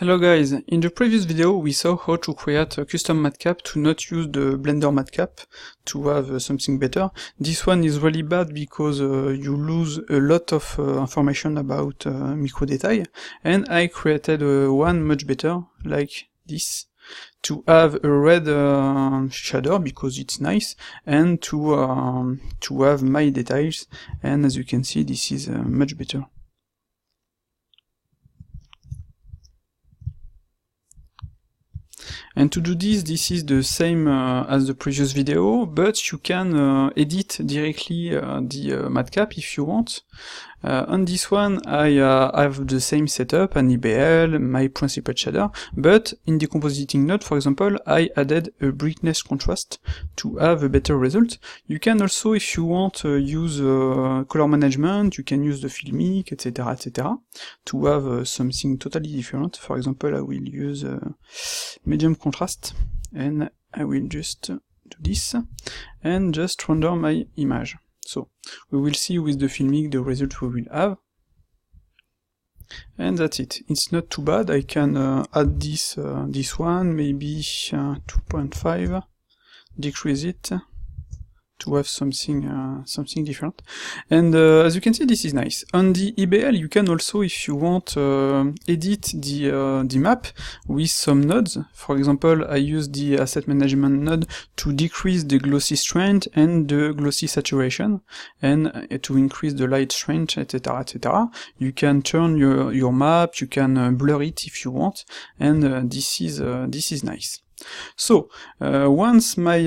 Hello guys, in the previous video we saw how to create a custom matcap to not use the Blender matcap, to have something better. This one is really bad because you lose a lot of information about micro detail, and I created one much better, like this, to have a red shader because it's nice, and to have my details, and as you can see this is much better. And to do this, this is the same as the previous video, but you can edit directly the matcap if you want. On this one, I have the same setup, an EBL, my principal shader, but in the compositing node, for example, I added a brightness contrast to have a better result. You can also, if you want, use color management, you can use the Filmic, etc., etc., to have something totally different. For example, I will use medium contrast, and I will just do this, and just render my image. So, we will see with the Filmic the result we will have. And that's it. It's not too bad. I can add this one, maybe 2.5, decrease it, to have something something different. And as you can see, this is nice. On the EBL, you can also, if you want, edit the map with some nodes. For example, I use the asset management node to decrease the glossy strength and the glossy saturation, and to increase the light strength, etc., etc. You can turn your map, you can blur it if you want, and this is nice. So, once my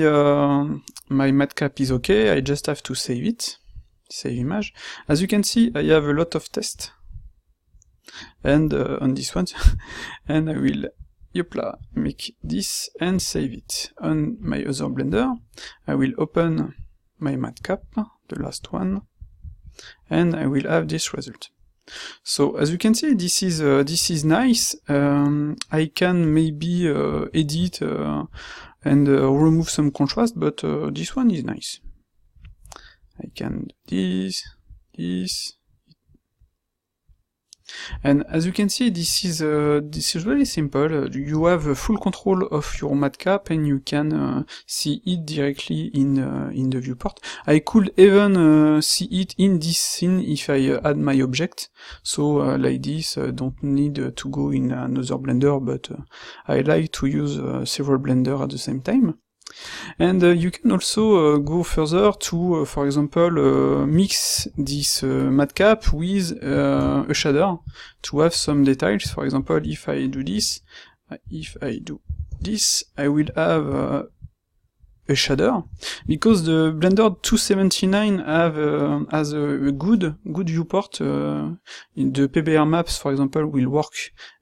matcap is okay, I just have to save it, save image. As you can see, I have a lot of tests, and on this one, and I will, make this and save it. On my other Blender, I will open my matcap, the last one, and I will have this result. So, as you can see, this is nice. I can maybe edit and remove some contrast, but this one is nice. I can do this, and as you can see, this is really simple. You have full control of your matcap, and you can see it directly in the viewport. I could even see it in this scene if I add my object. So like this, don't need to go in another Blender, but I like to use several Blender at the same time. And you can also go further to, for example, mix this matcap with a shader to have some details. For example, if I do this, I will have a shader, because the Blender 279 has a good viewport. In the PBR maps, for example, will work,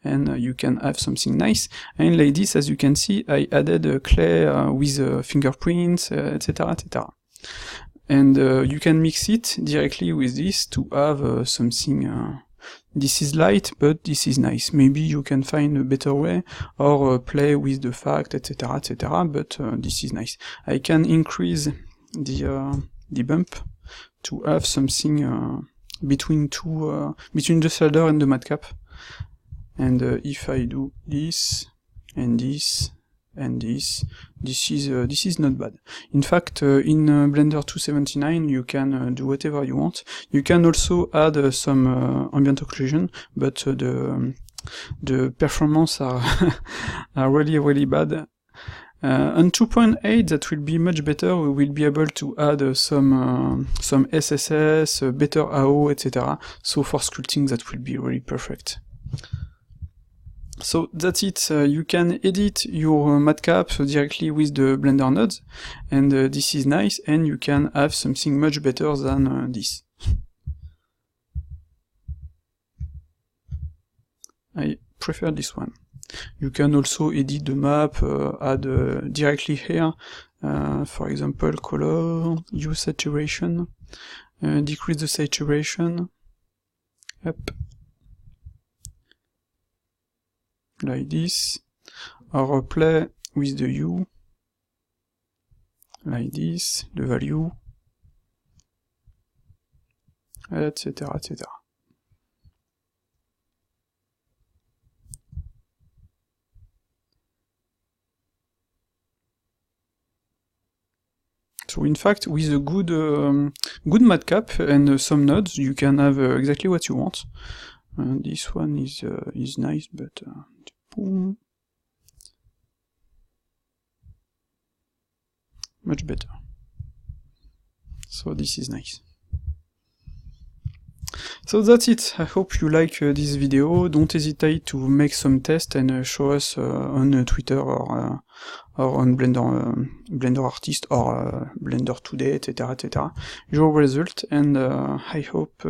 and you can have something nice. And like this, as you can see, I added clay with fingerprints, etc., etc. And you can mix it directly with this to have something. This is light, but this is nice. Maybe you can find a better way, or play with the fact, etc., etc., but this is nice. I can increase the bump to have something between the shader and the matcap. And if I do this, and this, and this is not bad. In fact, in Blender 279 you can do whatever you want. You can also add some ambient occlusion, but the performance are are really bad. On 2.8 that will be much better. We will be able to add some SSS, better AO, etc. So for sculpting that will be really perfect. So that's it. You can edit your matcap directly with the Blender nodes, and this is nice, and you can have something much better than this. I prefer this one. You can also edit the map, add directly here, for example, color, use saturation, decrease the saturation, up, like this, or play with the hue, like this, the value, etc., etc. So in fact, with a good matcap and some nodes, you can have exactly what you want. This one is nice, but boom, much better. So this is nice. So that's it. I hope you like this video. Don't hesitate to make some tests and show us on Twitter or on Blender Artist or Blender Today, etc., etc. Your result, and I hope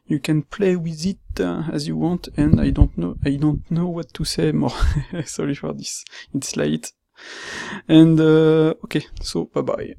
you can play with it as you want. And I don't know what to say more. Sorry for this. It's late. And okay, so bye bye.